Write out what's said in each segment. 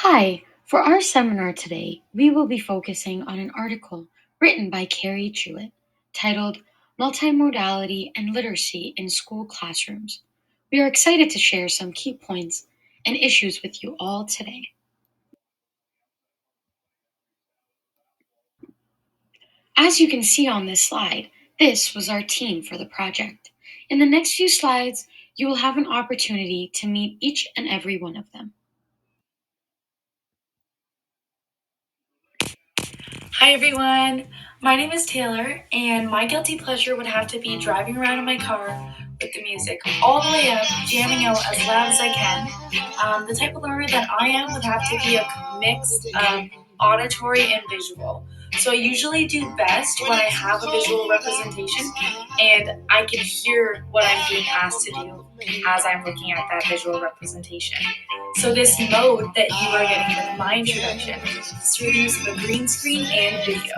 Hi, for our seminar today, we will be focusing on an article written by Carrie Jewett titled Multimodality and Literacy in School Classrooms. We are excited to share some key points and issues with you all today. As you can see on this slide, this was our team for the project. In the next few slides, you will have an opportunity to meet each and every one of them. Hi everyone, my name is Taylor, and my guilty pleasure would have to be driving around in my car with the music all the way up, jamming out as loud as I can. The type of learner that I am would have to be a mixed auditory and visual. So I usually do best when I have a visual representation and I can hear what I'm being asked to do as I'm looking at that visual representation. So this mode that you are getting with my introduction is through the use of a green screen and video.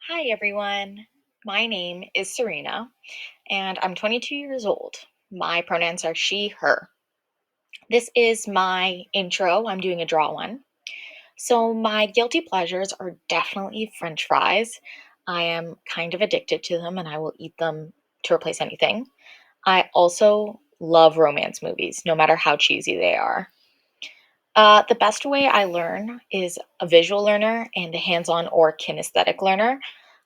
Hi everyone, my name is Serena and I'm 22 years old. My pronouns are she, her. This is my intro. I'm doing a draw one. So, my guilty pleasures are definitely French fries. I am kind of addicted to them and I will eat them to replace anything. I also love romance movies, no matter how cheesy they are. The best way I learn is a visual learner and a hands on or kinesthetic learner.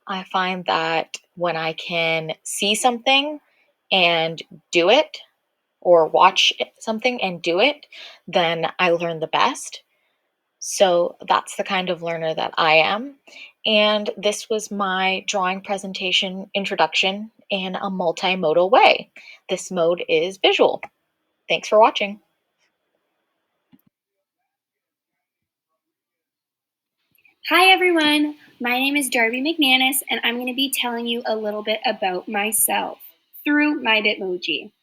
I find that when I can see something and do it, or watch something and do it, then I learn the best. So that's the kind of learner that I am. And this was my drawing presentation introduction in a multimodal way. This mode is visual. Thanks for watching. Hi everyone, my name is Darby McManus and I'm going to be telling you a little bit about myself through my Bitmoji.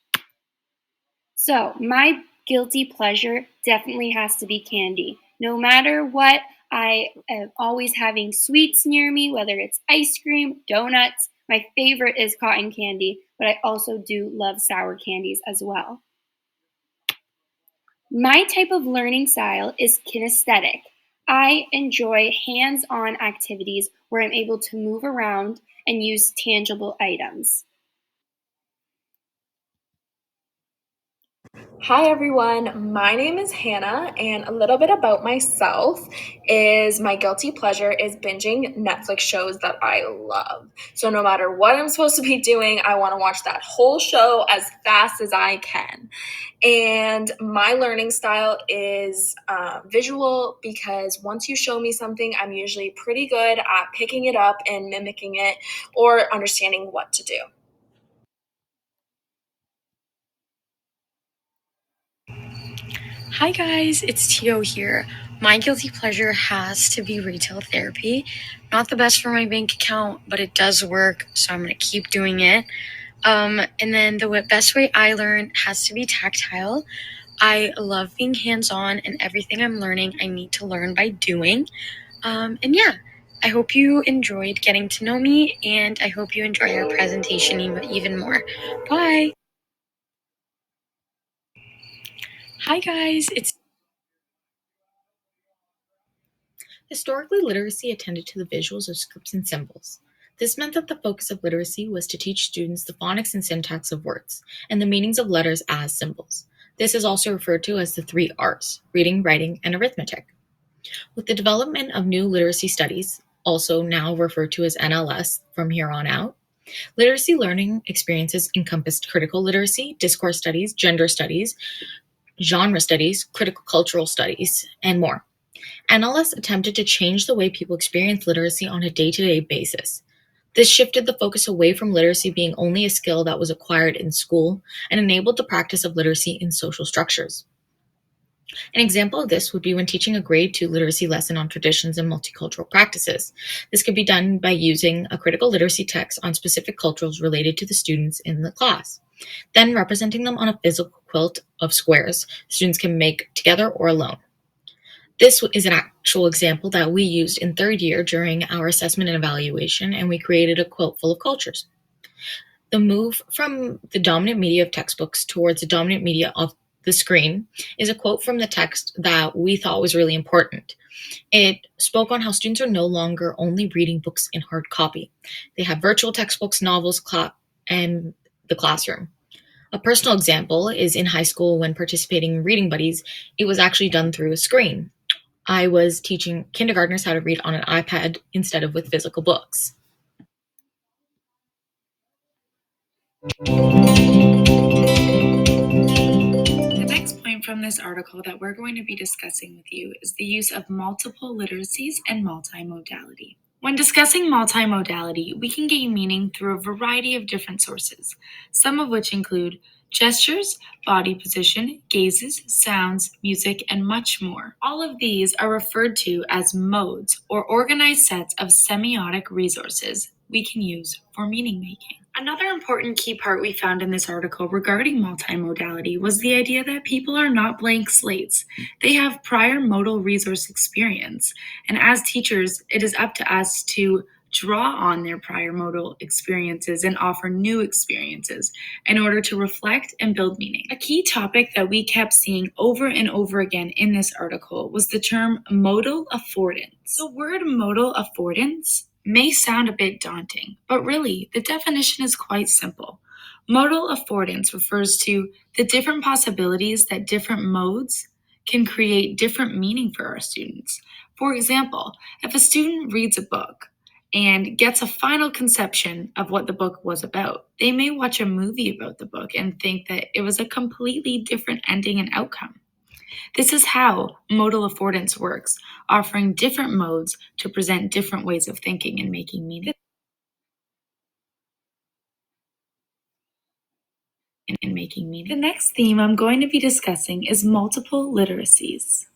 So, my guilty pleasure definitely has to be candy. No matter what, I am always having sweets near me, whether it's ice cream, donuts. My favorite is cotton candy, but I also do love sour candies as well. My type of learning style is kinesthetic. I enjoy hands-on activities where I'm able to move around and use tangible items. Hi everyone, my name is Hannah, and a little bit about myself is my guilty pleasure is binging Netflix shows that I love. So no matter what I'm supposed to be doing, I want to watch that whole show as fast as I can. And my learning style is visual because once you show me something, I'm usually pretty good at picking it up and mimicking it or understanding what to do. Hi guys, it's Tio here. My guilty pleasure has to be retail therapy. Not the best for my bank account, but it does work, so I'm going to keep doing it. And then the best way I learn has to be tactile. I love being hands-on, and everything I'm learning, I need to learn by doing. And yeah, I hope you enjoyed getting to know me, and I hope you enjoy our presentation even more. Bye! Hi guys, it's Historically, literacy attended to the visuals of scripts and symbols. This meant that the focus of literacy was to teach students the phonics and syntax of words, and the meanings of letters as symbols. This is also referred to as the three R's: reading, writing, and arithmetic. With the development of new literacy studies, also now referred to as NLS from here on out, literacy learning experiences encompassed critical literacy, discourse studies, gender studies, genre studies, critical cultural studies, and more. NLS attempted to change the way people experience literacy on a day-to-day basis. This shifted the focus away from literacy being only a skill that was acquired in school and enabled the practice of literacy in social structures. An example of this would be when teaching a grade 2 literacy lesson on traditions and multicultural practices. This could be done by using a critical literacy text on specific cultures related to the students in the class. Then representing them on a physical quilt of squares students can make together or alone. This is an actual example that we used in third year during our assessment and evaluation, and we created a quilt full of cultures. The move from the dominant media of textbooks towards the dominant media of the screen is a quote from the text that we thought was really important. It spoke on how students are no longer only reading books in hard copy. They have virtual textbooks, novels, and the classroom. A personal example is in high school when participating in reading buddies, it was actually done through a screen. I was teaching kindergartners how to read on an iPad instead of with physical books. The next point from this article that we're going to be discussing with you is the use of multiple literacies and multimodality. When discussing multimodality, we can gain meaning through a variety of different sources, some of which include gestures, body position, gazes, sounds, music, and much more. All of these are referred to as modes or organized sets of semiotic resources we can use for meaning making. Another important key part we found in this article regarding multimodality was the idea that people are not blank slates. They have prior modal resource experience, and as teachers, it is up to us to draw on their prior modal experiences and offer new experiences in order to reflect and build meaning. A key topic that we kept seeing over and over again in this article was the term modal affordance. The word modal affordance may sound a bit daunting, but really, the definition is quite simple. Modal affordance refers to the different possibilities that different modes can create different meaning for our students. For example, if a student reads a book and gets a final conception of what the book was about, they may watch a movie about the book and think that it was a completely different ending and outcome. This is how modal affordance works, offering different modes to present different ways of thinking and making meaning. The next theme I'm going to be discussing is multiple literacies.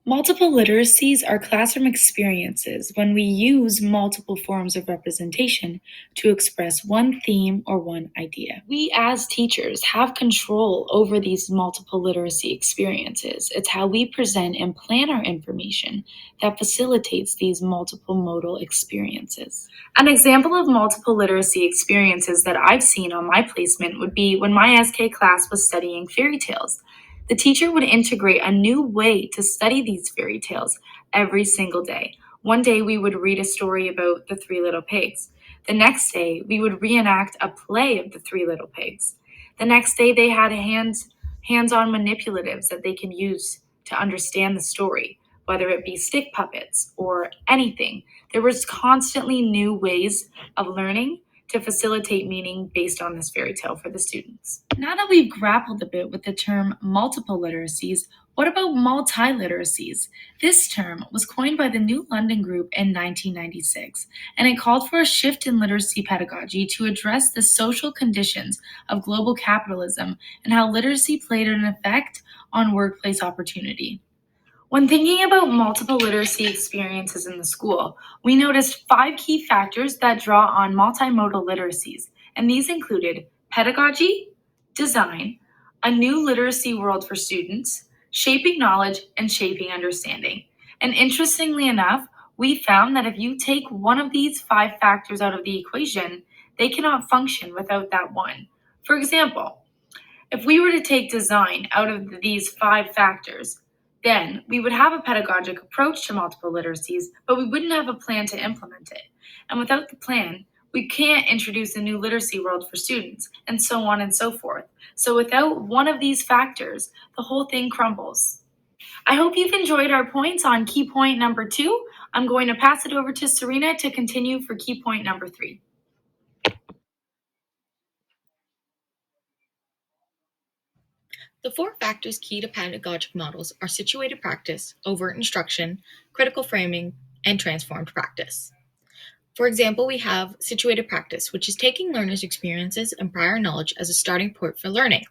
Multiple literacies are classroom experiences when we use multiple forms of representation to express one theme or one idea. We as teachers have control over these multiple literacy experiences. It's how we present and plan our information that facilitates these multiple modal experiences. An example of multiple literacy experiences that I've seen on my placement would be when my SK class was studying fairy tales. The teacher would integrate a new way to study these fairy tales every single day. One day we would read a story about the Three Little Pigs. The next day we would reenact a play of the Three Little Pigs. The next day they had hands-on manipulatives that they can use to understand the story, whether it be stick puppets or anything. There was constantly new ways of learning to facilitate meaning based on this fairy tale for the students. Now that we've grappled a bit with the term multiple literacies, what about multiliteracies? This term was coined by the New London Group in 1996, and it called for a shift in literacy pedagogy to address the social conditions of global capitalism and how literacy played an effect on workplace opportunity. When thinking about multiple literacy experiences in the school, we noticed 5 key factors that draw on multimodal literacies, and these included pedagogy, design, a new literacy world for students, shaping knowledge, and shaping understanding. And interestingly enough, we found that if you take one of these 5 factors out of the equation, they cannot function without that one. For example, if we were to take design out of these 5 factors, then we would have a pedagogic approach to multiple literacies, but we wouldn't have a plan to implement it. And without the plan, we can't introduce a new literacy world for students, and so on and so forth. So without one of these factors, the whole thing crumbles. I hope you've enjoyed our points on key point number 2. I'm going to pass it over to Serena to continue for key point number 3. The 4 factors key to pedagogic models are situated practice, overt instruction, critical framing, and transformed practice. For example, we have situated practice, which is taking learners' experiences and prior knowledge as a starting point for learning.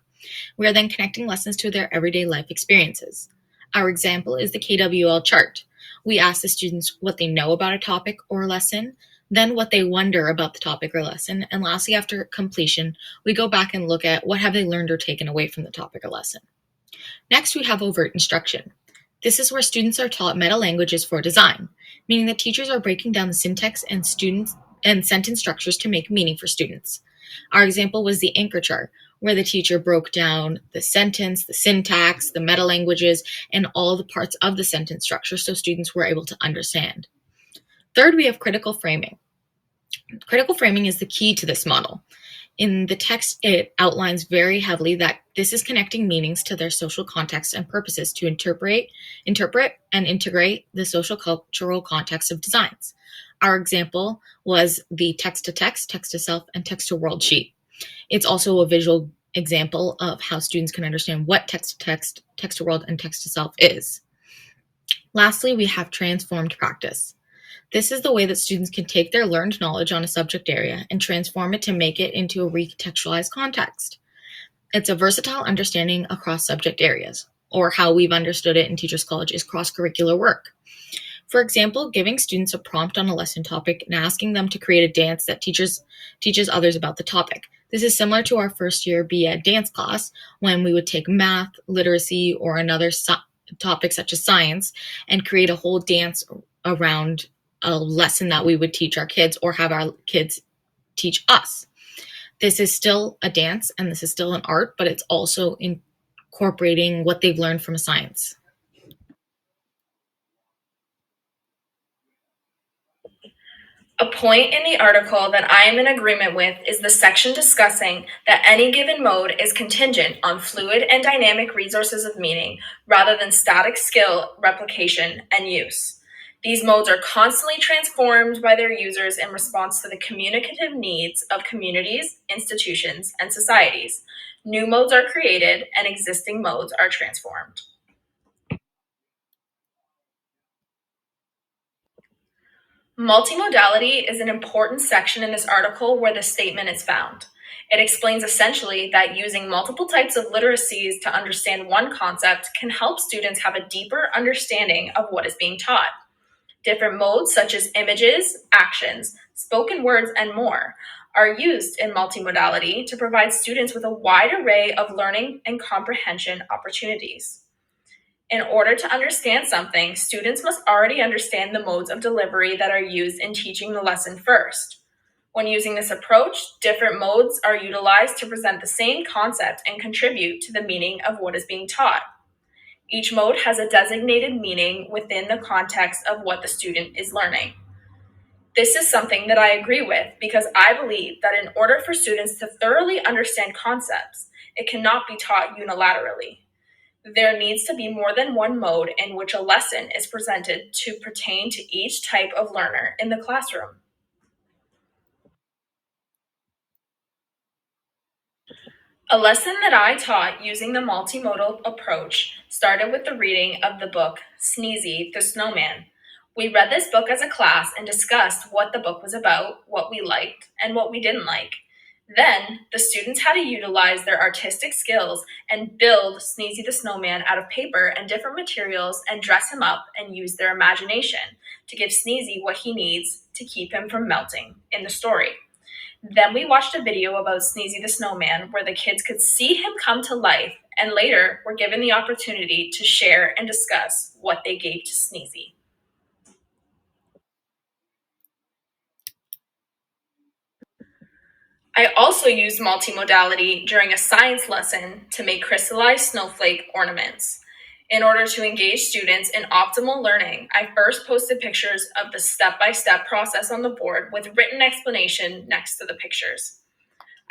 We are then connecting lessons to their everyday life experiences. Our example is the KWL chart. We ask the students what they know about a topic or lesson, then what they wonder about the topic or lesson, and lastly, after completion, we go back and look at what have they learned or taken away from the topic or lesson. Next, we have overt instruction. This is where students are taught meta languages for design, meaning that teachers are breaking down the syntax and sentence structures to make meaning for students. Our example was the anchor chart, where the teacher broke down the sentence, the syntax, the meta languages, and all the parts of the sentence structure so students were able to understand. Third, we have critical framing. Critical framing is the key to this model. In the text, it outlines very heavily that this is connecting meanings to their social context and purposes to interpret, and integrate the social cultural context of designs. Our example was the text-to-text, text-to-self, and text-to-world sheet. It's also a visual example of how students can understand what text-to-text, text-to-world, and text-to-self is. Lastly, we have transformed practice. This is the way that students can take their learned knowledge on a subject area and transform it to make it into a recontextualized context. It's a versatile understanding across subject areas, or how we've understood it in Teachers College is cross-curricular work. For example, giving students a prompt on a lesson topic and asking them to create a dance that teaches others about the topic. This is similar to our first year BEd dance class when we would take math, literacy, or another topic such as science and create a whole dance around a lesson that we would teach our kids or have our kids teach us. This is still a dance and this is still an art, but it's also incorporating what they've learned from science. A point in the article that I am in agreement with is the section discussing that any given mode is contingent on fluid and dynamic resources of meaning rather than static skill, replication, and use. These modes are constantly transformed by their users in response to the communicative needs of communities, institutions, and societies. New modes are created and existing modes are transformed. Multimodality is an important section in this article where the statement is found. It explains essentially that using multiple types of literacies to understand one concept can help students have a deeper understanding of what is being taught. Different modes, such as images, actions, spoken words, and more, are used in multimodality to provide students with a wide array of learning and comprehension opportunities. In order to understand something, students must already understand the modes of delivery that are used in teaching the lesson first. When using this approach, different modes are utilized to present the same concept and contribute to the meaning of what is being taught. Each mode has a designated meaning within the context of what the student is learning. This is something that I agree with because I believe that in order for students to thoroughly understand concepts, it cannot be taught unilaterally. There needs to be more than one mode in which a lesson is presented to pertain to each type of learner in the classroom. A lesson that I taught using the multimodal approach started with the reading of the book Sneezy the Snowman. We read this book as a class and discussed what the book was about, what we liked, and what we didn't like. Then, the students had to utilize their artistic skills and build Sneezy the Snowman out of paper and different materials and dress him up and use their imagination to give Sneezy what he needs to keep him from melting in the story. Then we watched a video about Sneezy the Snowman where the kids could see him come to life and later were given the opportunity to share and discuss what they gave to Sneezy. I also used multimodality during a science lesson to make crystallized snowflake ornaments. In order to engage students in optimal learning, I first posted pictures of the step-by-step process on the board with written explanation next to the pictures.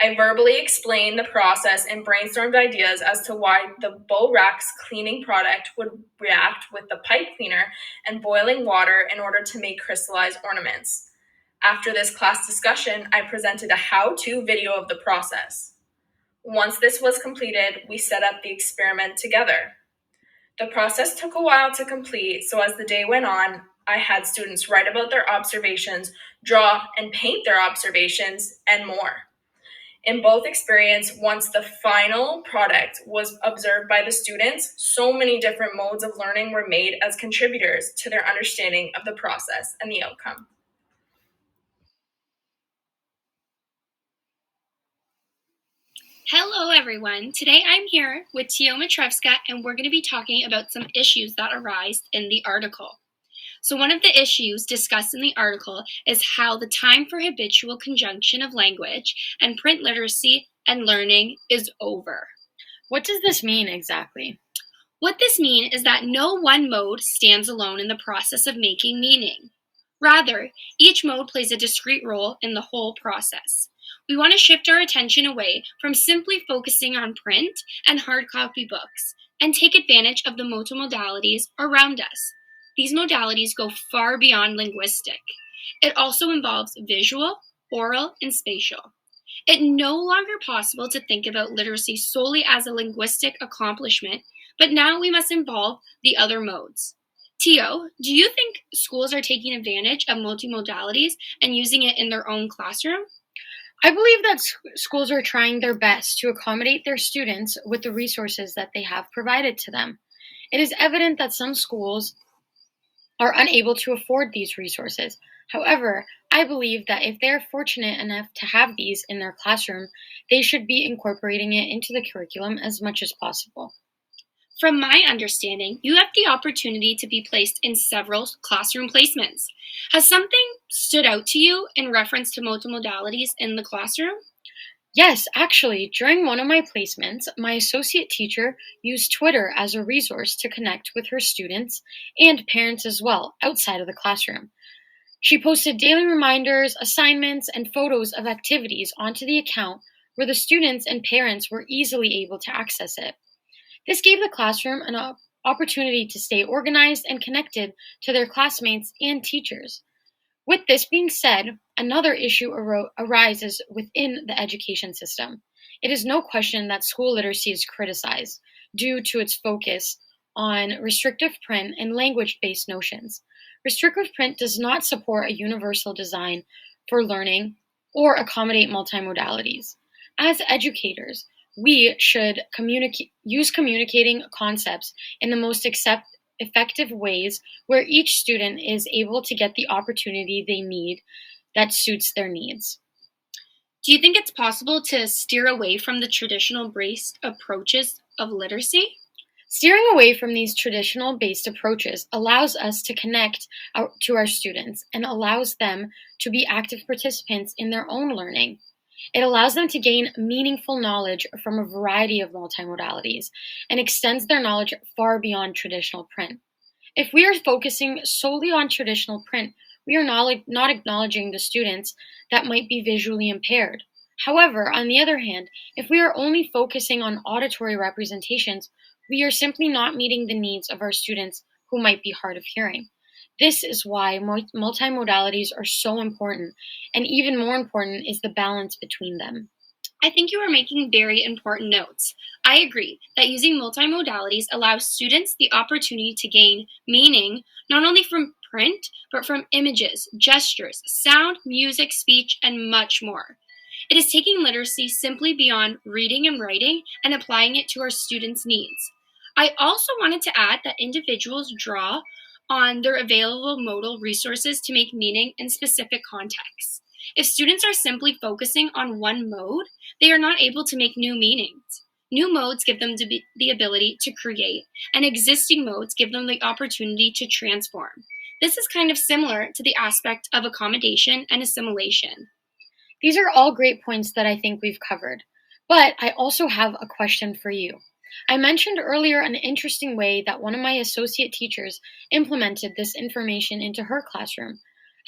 I verbally explained the process and brainstormed ideas as to why the Borax cleaning product would react with the pipe cleaner and boiling water in order to make crystallized ornaments. After this class discussion, I presented a how-to video of the process. Once this was completed, we set up the experiment together. The process took a while to complete, so as the day went on, I had students write about their observations, draw and paint their observations, and more. In both experience, once the final product was observed by the students, so many different modes of learning were made as contributors to their understanding of the process and the outcome. Hello everyone, today I'm here with Tio Matrevska and we're going to be talking about some issues that arise in the article. So, one of the issues discussed in the article is how the time for habitual conjunction of language and print literacy and learning is over. What does this mean exactly? What this means is that no one mode stands alone in the process of making meaning. Rather, each mode plays a discrete role in the whole process. We want to shift our attention away from simply focusing on print and hard copy books and take advantage of the multimodalities around us. These modalities go far beyond linguistic. It also involves visual, oral, and spatial. It's no longer possible to think about literacy solely as a linguistic accomplishment, but now we must involve the other modes. Tio, do you think schools are taking advantage of multimodalities and using it in their own classroom? I believe that schools are trying their best to accommodate their students with the resources that they have provided to them. It is evident that some schools are unable to afford these resources. However, I believe that if they're fortunate enough to have these in their classroom, they should be incorporating it into the curriculum as much as possible. From my understanding, you have the opportunity to be placed in several classroom placements. Has something stood out to you in reference to multimodalities in the classroom? Yes, actually, during one of my placements, my associate teacher used Twitter as a resource to connect with her students and parents as well outside of the classroom. She posted daily reminders, assignments, and photos of activities onto the account where the students and parents were easily able to access it. This gave the classroom an opportunity to stay organized and connected to their classmates and teachers. With this being said, another issue arises within the education system. It is no question that school literacy is criticized due to its focus on restrictive print and language based notions. Restrictive print does not support a universal design for learning or accommodate multimodalities. As educators, we should use communicating concepts in the most effective ways where each student is able to get the opportunity they need that suits their needs. Do you think it's possible to steer away from the traditional based approaches of literacy? Steering away from these traditional based approaches allows us to connect to our students and allows them to be active participants in their own learning. It allows them to gain meaningful knowledge from a variety of multimodalities and extends their knowledge far beyond traditional print. If we are focusing solely on traditional print, we are not acknowledging the students that might be visually impaired. However, on the other hand, if we are only focusing on auditory representations, we are simply not meeting the needs of our students who might be hard of hearing. This is why multimodalities are so important, and even more important is the balance between them. I think you are making very important notes. I agree that using multimodalities allows students the opportunity to gain meaning not only from print, but from images, gestures, sound, music, speech, and much more. It is taking literacy simply beyond reading and writing and applying it to our students' needs. I also wanted to add that individuals draw on their available modal resources to make meaning in specific contexts. If students are simply focusing on one mode, they are not able to make new meanings. New modes give them the ability to create, and existing modes give them the opportunity to transform. This is kind of similar to the aspect of accommodation and assimilation. These are all great points that I think we've covered. But I also have a question for you. I mentioned earlier an interesting way that one of my associate teachers implemented this information into her classroom.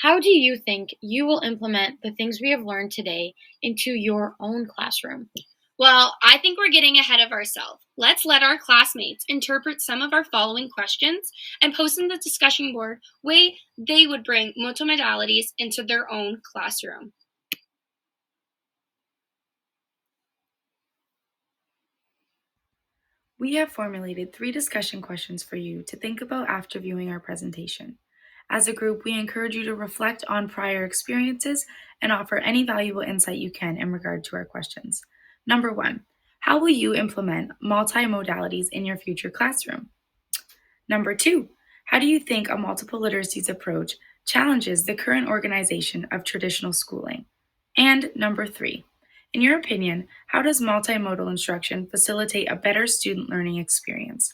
How do you think you will implement the things we have learned today into your own classroom? Well, I think we're getting ahead of ourselves. Let's let our classmates interpret some of our following questions and post in the discussion board way they would bring multimodalities into their own classroom. We have formulated 3 discussion questions for you to think about after viewing our presentation. As a group, we encourage you to reflect on prior experiences and offer any valuable insight you can in regard to our questions. Number 1, how will you implement multimodalities in your future classroom? Number 2, how do you think a multiple literacies approach challenges the current organization of traditional schooling? And number 3, in your opinion, how does multimodal instruction facilitate a better student learning experience?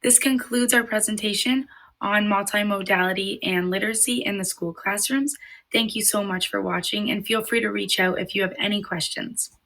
This concludes our presentation on multimodality and literacy in the school classrooms. Thank you so much for watching, and feel free to reach out if you have any questions.